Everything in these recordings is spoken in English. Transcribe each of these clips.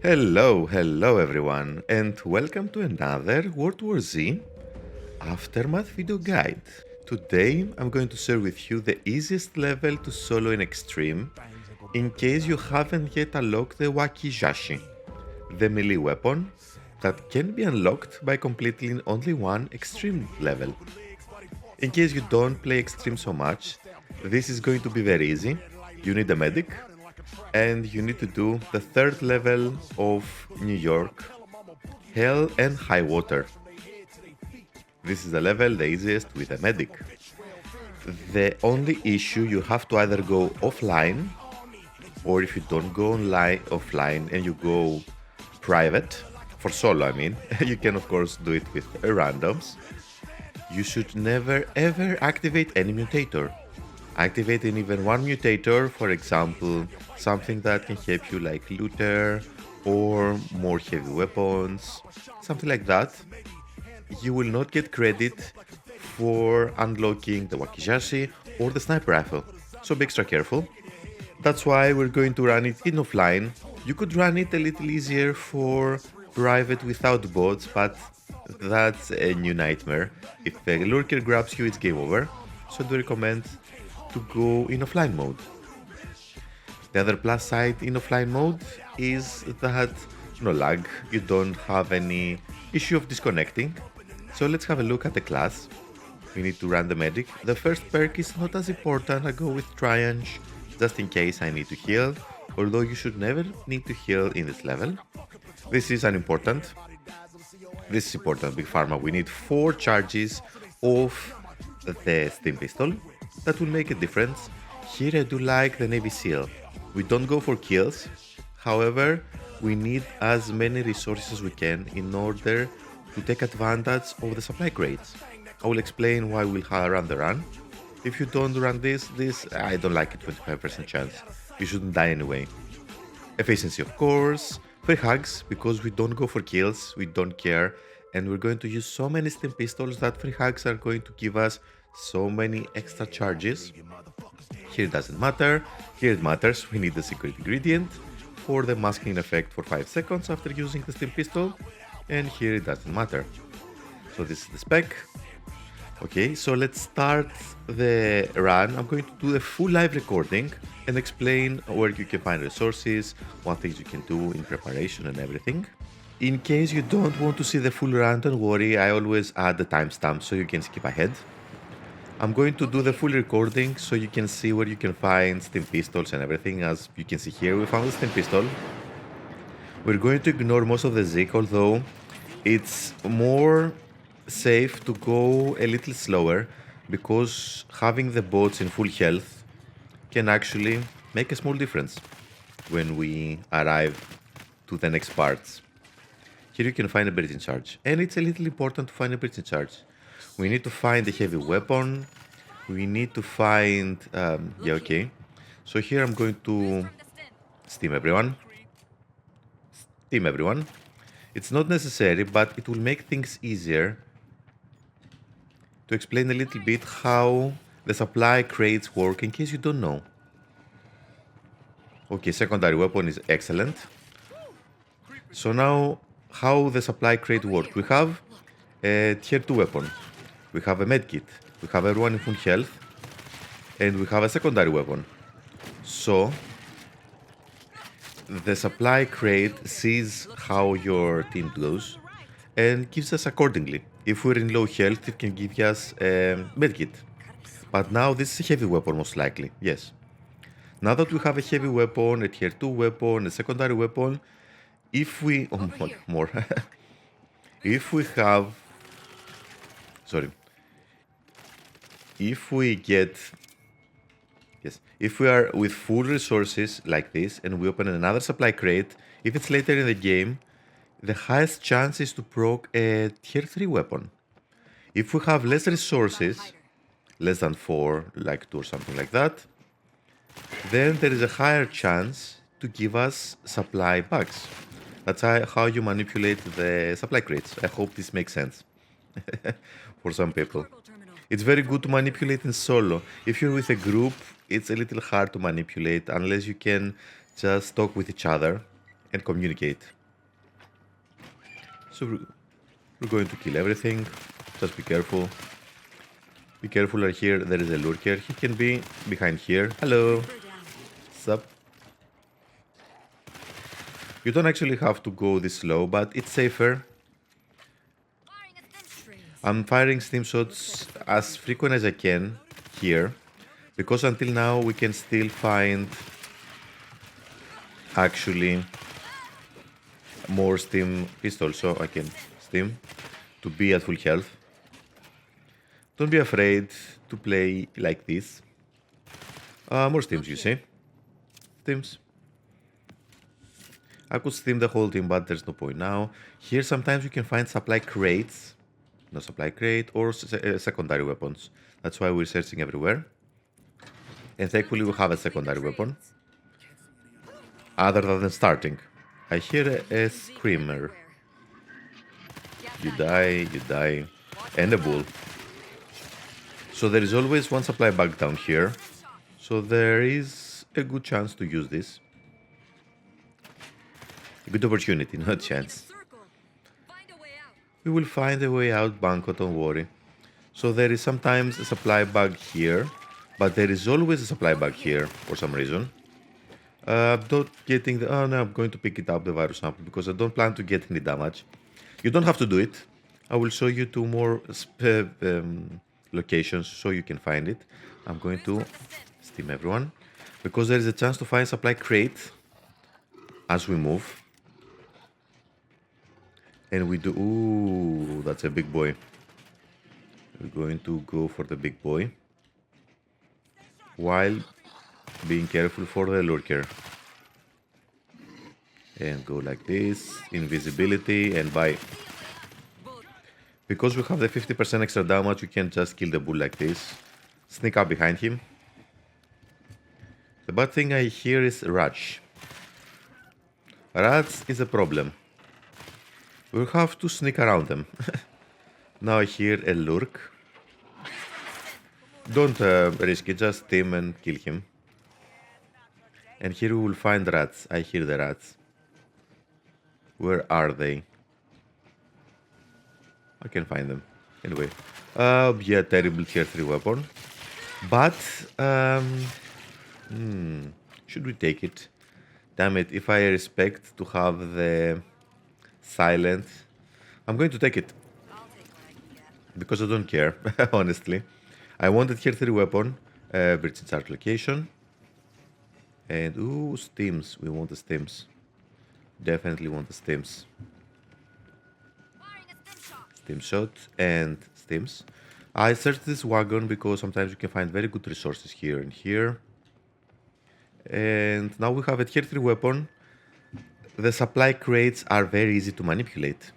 Hello everyone, and welcome to another World War Z Aftermath video guide. Today I'm going to share with you the easiest level to solo in Extreme in case you haven't yet unlocked the Wakizashi, the melee weapon that can be unlocked by completing only one Extreme level. In case you don't play Extreme so much, this is going to be very easy. You need a medic, and you need to do the third level of New York, Hell and High Water. This is the level the easiest with a medic. The only issue, you have to either go offline, or if you don't go offline and you go private, for solo I mean, you can of course do it with randoms. You should never ever activate any mutator. Activating even one mutator, for example, something that can help you like looter or more heavy weapons, something like that, you will not get credit for unlocking the Wakizashi or the sniper rifle, so be extra careful. That's why we're going to run it in offline. You could run it a little easier for private without bots, but that's a new nightmare. If a lurker grabs you, it's game over, so I do recommend to go in offline mode. The other plus side in offline mode is that no lag, you don't have any issue of disconnecting. So let's have a look at the class. We need to run the medic. The first perk is not as important, I go with Triange just in case I need to heal, although you should never need to heal in this level. This is unimportant. This is important, Big Pharma. We need 4 charges of the steam pistol. That will make a difference. Here I do like the Navy SEAL. We don't go for kills, however, we need as many resources as we can in order to take advantage of the supply crates. I will explain why we'll run the run. If you don't run this, I don't like it, 25% chance. You shouldn't die anyway. Efficiency of course, free hugs, because we don't go for kills, we don't care, and we're going to use so many steam pistols that free hugs are going to give us so many extra charges. Here it doesn't matter, here it matters, we need the secret ingredient for the masking effect for 5 seconds after using the steam pistol, and here it doesn't matter. So this is the spec. Okay, so let's start the run. I'm going to do the full live recording and explain where you can find resources, what things you can do in preparation and everything. In case you don't want to see the full run, don't worry, I always add the timestamp so you can skip ahead. I'm going to do the full recording so you can see where you can find steam pistols and everything. As you can see here, we found the steam pistol. We're going to ignore most of the Zik, although it's more safe to go a little slower because having the bots in full health can actually make a small difference when we arrive to the next parts. Here you can find a bridge in charge, and it's a little important to find a bridge in charge. We need to find a heavy weapon. We need to find... yeah, okay. So here I'm going to steam everyone. Steam everyone. It's not necessary, but it will make things easier to explain a little bit how the supply crates work in case you don't know. Okay, secondary weapon is excellent. So now, how the supply crate works. We have a tier 2 weapon. We have a medkit, we have everyone in full health, and we have a secondary weapon. So, the supply crate sees how your team goes and gives us accordingly. If we're in low health, it can give us a medkit. But now this is a heavy weapon most likely, yes. Now that we have a heavy weapon, a tier 2 weapon, a secondary weapon, if we... oh, more. If we have... sorry. If we get... yes, if we are with full resources like this and we open another supply crate, if it's later in the game, the highest chance is to proc a tier 3 weapon. If we have less resources, less than 4, like 2 or something like that, then there is a higher chance to give us supply bugs. That's how you manipulate the supply crates. I hope this makes sense for some people. It's very good to manipulate in solo. If you're with a group, it's a little hard to manipulate unless you can just talk with each other and communicate. So we're going to kill everything. Just be careful. Be careful right here. There is a lurker. He can be behind here. Hello. Sup? You don't actually have to go this slow, but it's safer. I'm firing steam shots as frequent as I can here, because until now we can still find actually more steam pistols, so I can steam to be at full health. Don't be afraid to play like this. More steams, you see? Steams. I could steam the whole team, but there's no point now. Here sometimes you can find supply crates. No supply crate or secondary weapons. That's why we're searching everywhere. And thankfully we have a secondary weapon. Other than starting. I hear a screamer. You die. And a bull. So there is always one supply bag down here. So there is a good chance to use this. A good opportunity, not a chance. We will find a way out, Banco, don't worry. So there is sometimes a supply bag here, but there is always a supply bag here for some reason. Not getting the... Oh no, I'm going to pick it up, the virus sample, because I don't plan to get any damage. You don't have to do it. I will show you two more locations so you can find it. I'm going to steam everyone, because there is a chance to find supply crate as we move. And we do... Ooh, that's a big boy. We're going to go for the big boy, while being careful for the lurker. And go like this, invisibility, and bye. Because we have the 50% extra damage, we can just kill the bull like this. Sneak up behind him. The bad thing I hear is rats. Rats is a problem. We'll have to sneak around them. Now I hear a lurk. Don't risk it, just steam and kill him. And here we will find rats. I hear the rats. Where are they? I can find them. Anyway. Yeah, terrible tier 3 weapon. But, should we take it? Damn it, if I expect to have the silent, I'm going to take it. Because I don't care, honestly. I wanted tier 3 weapon, bridge in charge location. And, ooh, steams. We want the steams. Definitely want the steams. Steam shot and steams. I searched this wagon because sometimes you can find very good resources here and here. And now we have a tier 3 weapon. The supply crates are very easy to manipulate.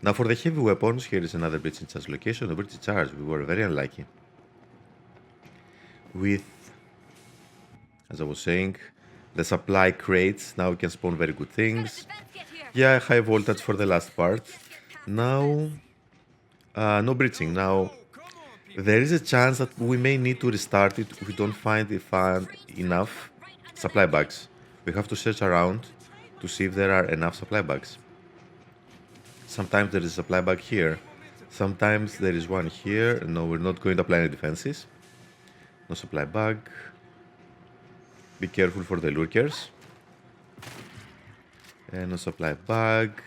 Now for the heavy weapons, here is another bridge in charge location. The bridge in charge, we were very unlucky. With, as I was saying, the supply crates, now we can spawn very good things. Yeah, high voltage for the last part. Now, no breaching. Now, there is a chance that we may need to restart it if we don't find enough supply bags. We have to search around to see if there are enough supply bags. Sometimes there is a supply bag here. Sometimes there is one here. No, we're not going to apply any defenses. No supply bag. Be careful for the lurkers. And no supply bag.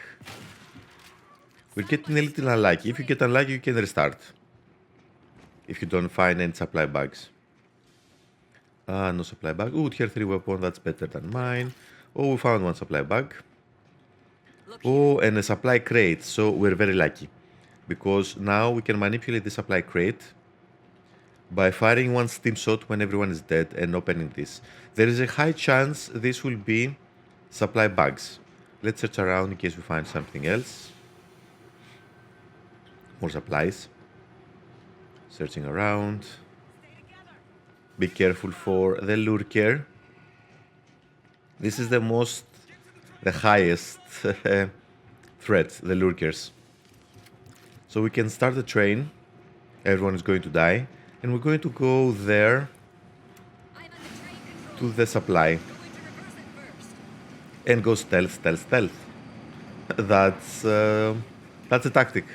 We're getting a little unlucky. If you get unlucky, you can restart. If you don't find any supply bags. No supply bag. Ooh, tier 3 weapon, that's better than mine. Oh, we found one supply bag. Oh, and a supply crate. So we're very lucky. Because now we can manipulate the supply crate by firing one steam shot when everyone is dead and opening this. There is a high chance this will be supply bags. Let's search around in case we find something else. More supplies. Searching around. Be careful for the lurker. This is the highest threat, the lurkers. So we can start the train. Everyone is going to die. And we're going to go there to the supply. and go stealth, stealth, stealth. That's a tactic.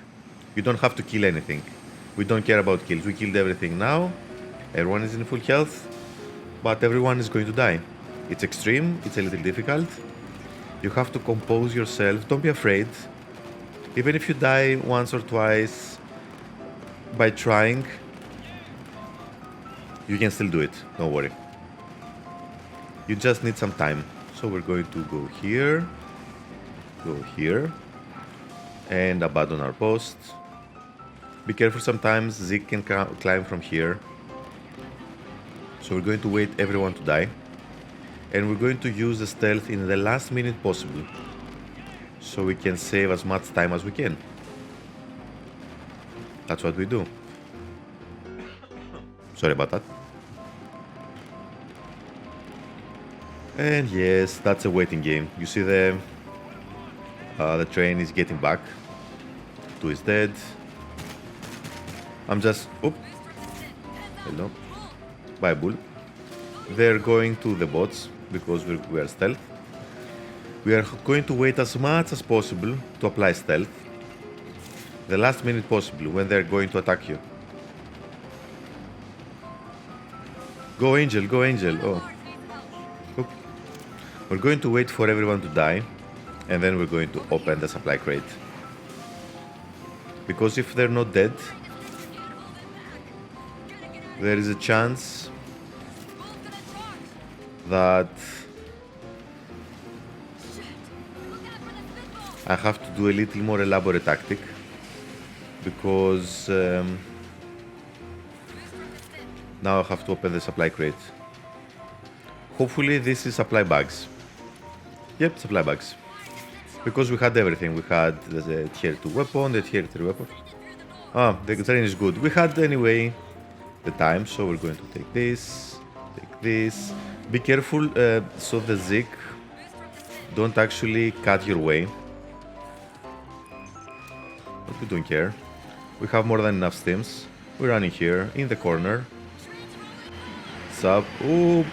You don't have to kill anything. We don't care about kills. We killed everything now. Everyone is in full health, but everyone is going to die. It's extreme. It's a little difficult. You have to compose yourself. Don't be afraid. Even if you die once or twice by trying, you can still do it. Don't worry. You just need some time. So we're going to go here, and abandon our post. Be careful, sometimes Zeke can climb from here. So we're going to wait everyone to die. And we're going to use the stealth in the last minute possible. So we can save as much time as we can. That's what we do. Sorry about that. And yes, that's a waiting game. You see the train is getting back. 2 is dead. I'm just... Oop. Hello. Bye, bull. They're going to the bots because we are stealth. We are going to wait as much as possible to apply stealth. The last minute possible when they're going to attack you. Go Angel, go Angel. Oh. Oop. We're going to wait for everyone to die. And then we're going to open the supply crate. Because if they're not dead, there is a chance that I have to do a little more elaborate tactic. Because now I have to open the supply crate. Hopefully this is supply bags. Yep, supply bags. Because we had everything. We had the tier 2 weapon, the tier 3 weapon. Ah, the train is good. We had anyway the time, so we're going to take this. Take this. Be careful so the Zeke don't actually cut your way. But we don't care. We have more than enough stims. We're running here in the corner. Sub. Ooh,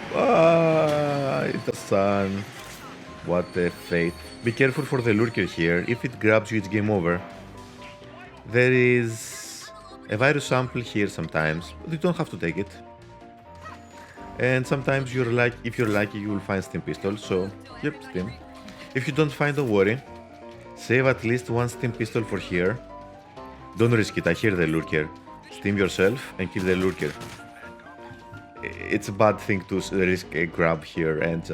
it's the sun. What a fate. Be careful for the lurker here. If it grabs you, it's game over. There is a virus sample here sometimes, but you don't have to take it. And sometimes if you're lucky, you will find stim pistol. So, yep, stim. If you don't find, don't worry. Save at least one stim pistol for here. Don't risk it. I hear the lurker. Stim yourself and kill the lurker. It's a bad thing to risk a grab here and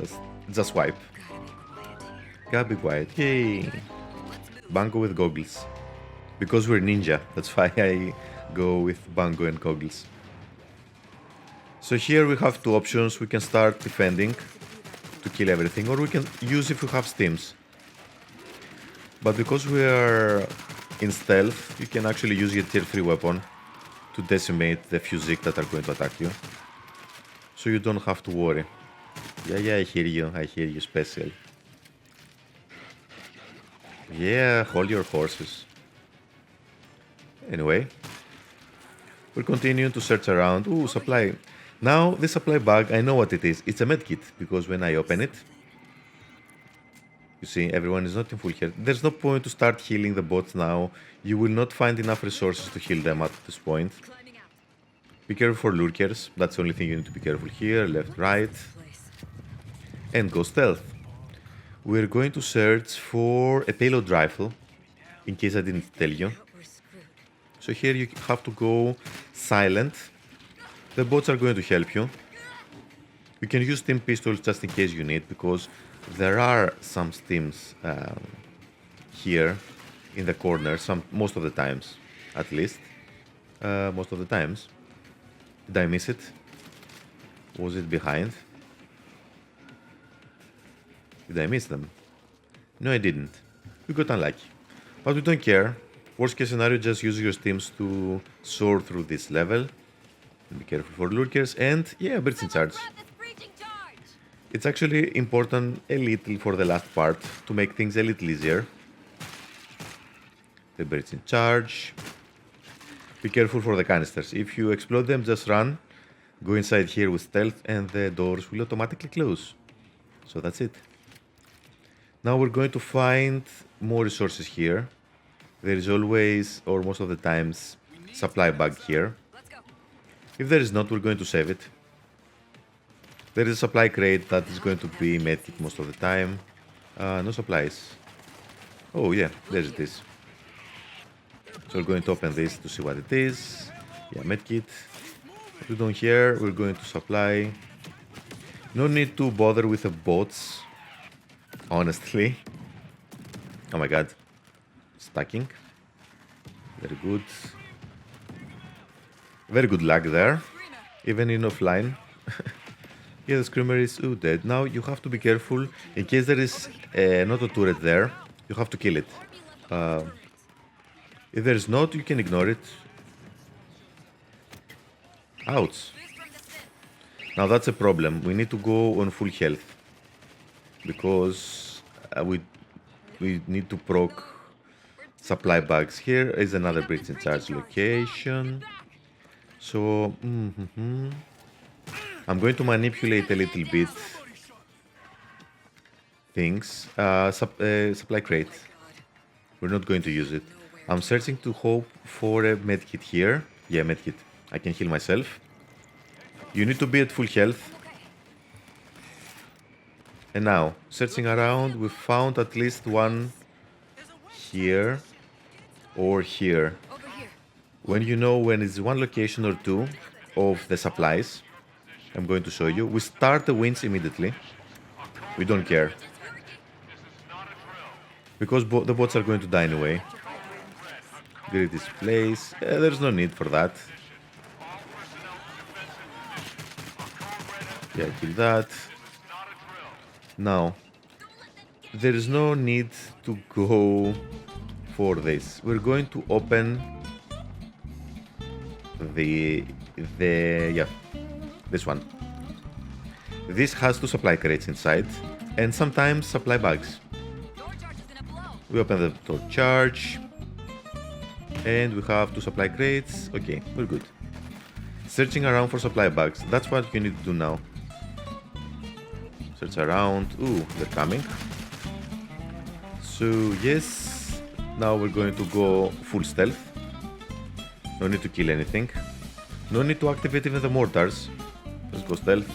just wipe. Gotta be quiet. Yay! Bango with goggles. Because we're ninja, that's why I go with bango and goggles. So here we have 2 options. We can start defending to kill everything, or we can use if we have stims. But because we are in stealth, you can actually use your tier 3 weapon to decimate the few Zeke that are going to attack you. So you don't have to worry. Yeah, I hear you, special. Yeah, hold your horses. Anyway, we're continuing to search around. Ooh, supply. Now, this supply bag, I know what it is. It's a medkit, because when I open it, you see, everyone is not in full health. There's no point to start healing the bots now. You will not find enough resources to heal them at this point. Be careful for lurkers. That's the only thing you need to be careful here. Left, right. And go stealth. We're going to search for a payload rifle, in case I didn't tell you. So here you have to go silent. The bots are going to help you. You can use stim pistols just in case you need, because there are some stims here in the corner, most of the times, at least. Most of the times. Did I miss it? Was it behind? Did I miss them? No, I didn't. We got unlucky. But we don't care. Worst case scenario, just use your stims to soar through this level. Be careful for lurkers. And yeah, birds in charge. It's actually important a little for the last part to make things a little easier. The birds in charge. Be careful for the canisters. If you explode them, just run. Go inside here with stealth and the doors will automatically close. So that's it. Now we're going to find more resources here. There is always, or most of the times, supply bag here. If there is not, we're going to save it. There is a supply crate that is going to be medkit most of the time. No supplies. Oh yeah, there's this. So we're going to open this to see what it is. Yeah, medkit. What we don't here, we're going to supply. No need to bother with the bots, honestly. Oh my god. Stacking. Very good. Very good lag there. Even in offline. Yeah, the screamer is dead. Now you have to be careful. In case there is an auto turret there, you have to kill it. If there is not, you can ignore it. Ouch. Now that's a problem. We need to go on full health. Because we need to proc supply bags. Here is another bridge in charge location. So I'm going to manipulate a little bit things. Supply crate. We're not going to use it. I'm searching to hope for a medkit here. Yeah, medkit. I can heal myself. You need to be at full health. And now, searching around, we found at least one here or here. When you know when it's one location or two of the supplies, I'm going to show you. We start the winch immediately. We don't care. Because the bots are going to die anyway. Grid this place. There's no need for that. Yeah, kill that. Now, there is no need to go for this. We're going to open this one. This has two supply crates inside and sometimes supply bags. We open the door charge and we have two supply crates. Okay, we're good. Searching around for supply bags. That's what you need to do now. Search around. Ooh, they're coming. So yes, now we're going to go full stealth. No need to kill anything. No need to activate even the mortars. Let's go stealth.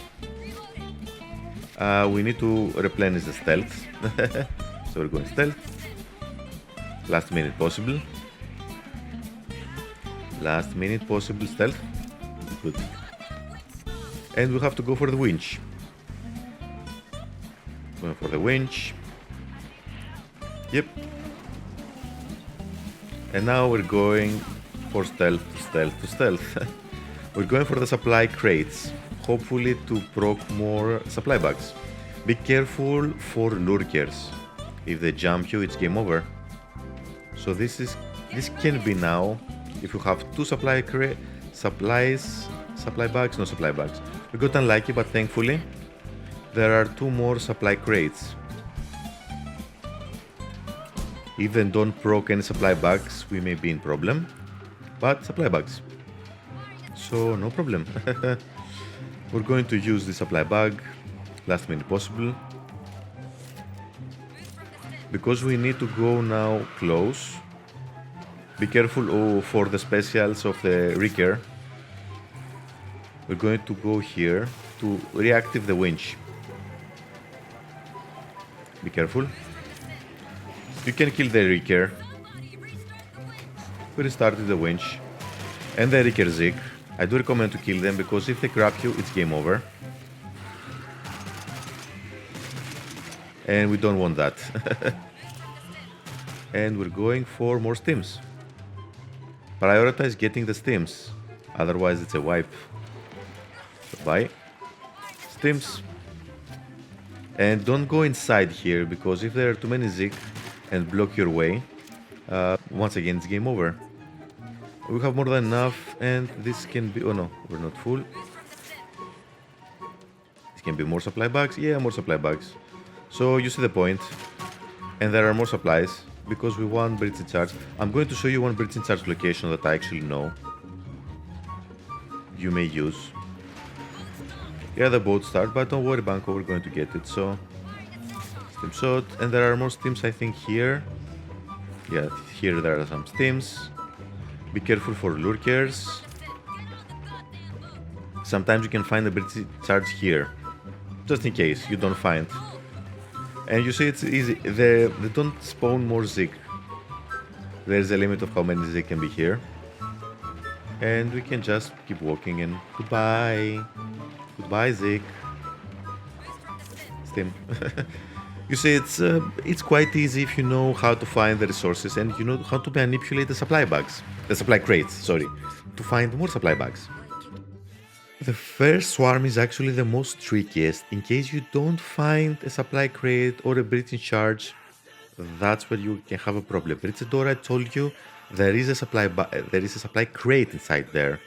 We need to replenish the stealth. So we're going stealth. Last minute possible. Last minute possible stealth. Good. And we have to go for the winch. Going for the winch. Yep. And now we're going for stealth to stealth to stealth. We're going for the supply crates. Hopefully to proc more supply bags. Be careful for lurkers. If they jump you, it's game over. So this can be now. If you have two supply bags, no supply bags. We got unlucky, but thankfully there are two more supply crates. Even don't proc any supply bags, we may be in problem. But supply bags. So no problem. We're going to use the supply bag last minute possible. Because we need to go now close. Be careful for the specials of the Wrecker. We're going to go here to reactivate the winch. Be careful. You can kill the Wrecker. We restarted the winch. And the Wrecker Zig. I do recommend to kill them because if they grab you, it's game over. And we don't want that. And we're going for more stims. Prioritize getting the stims. Otherwise it's a wipe. So bye. Stims. And don't go inside here because if there are too many Zig and block your way, once again it's game over. We have more than enough and this can be... Oh no, we're not full. This can be more supply bags. Yeah, more supply bags. So you see the point. And there are more supplies because we want bridge in charge. I'm going to show you one bridge in charge location that I actually know you may use. Yeah, the boat start, but don't worry, Banco, we're going to get it. So Steam shot, and there are more steams I think here. Yeah, here there are some steams. Be careful for lurkers. Sometimes you can find a British charge here, just in case you don't find. And you see it's easy, they don't spawn more Zig. There's a limit of how many Zig can be here. And we can just keep walking and goodbye. Goodbye Zig. Steam. You see it's quite easy if you know how to find the resources and you know how to manipulate the supply bags. The supply crates, sorry. To find more supply bags. The first swarm is actually the most trickiest. In case you don't find a supply crate or a breach in charge, that's where you can have a problem. Breach door, I told you, there is a supply crate inside there.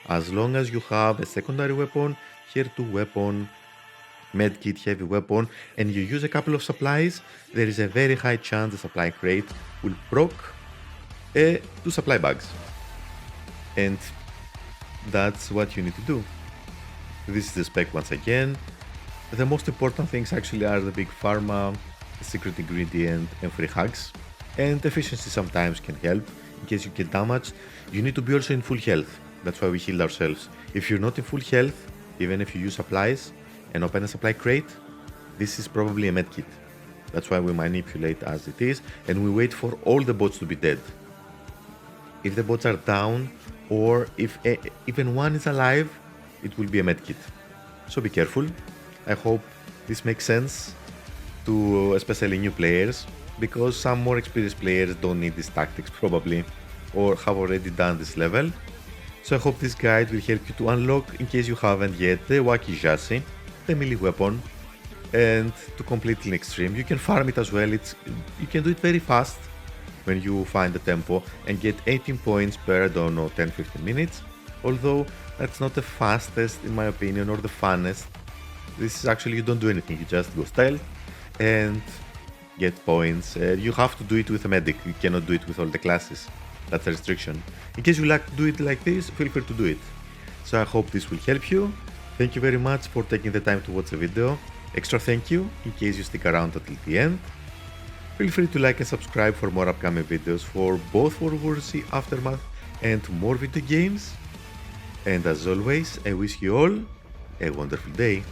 As long as you have a secondary weapon, here 2 weapon, medkit, heavy weapon, and you use a couple of supplies, there is a very high chance the supply crate will proc 2 supply bags. And that's what you need to do. This is the spec once again. The most important things actually are the big pharma, secret ingredient, and free hugs. And efficiency sometimes can help. In case you get damaged, you need to be also in full health. That's why we healed ourselves. If you're not in full health, even if you use supplies and open a supply crate, this is probably a medkit. That's why we manipulate as it is, and we wait for all the bots to be dead. If the bots are down, or if even one is alive, it will be a medkit. So be careful. I hope this makes sense to especially new players, because some more experienced players don't need these tactics probably, or have already done this level. So I hope this guide will help you to unlock, in case you haven't yet, the Wakizashi, the melee weapon, and to complete in extreme. You can farm it as well. You can do it very fast when you find the tempo and get 18 points per, I don't know, 10-15 minutes. Although that's not the fastest in my opinion, or the funnest. This is actually, you don't do anything, you just go stealth and get points. You have to do it with a medic, you cannot do it with all the classes. That's a restriction. In case you like to do it like this, feel free to do it. So I hope this will help you. Thank you very much for taking the time to watch the video. Extra thank you in case you stick around until the end. Feel free to like and subscribe for more upcoming videos for both World War Z Aftermath and more video games. And as always, I wish you all a wonderful day.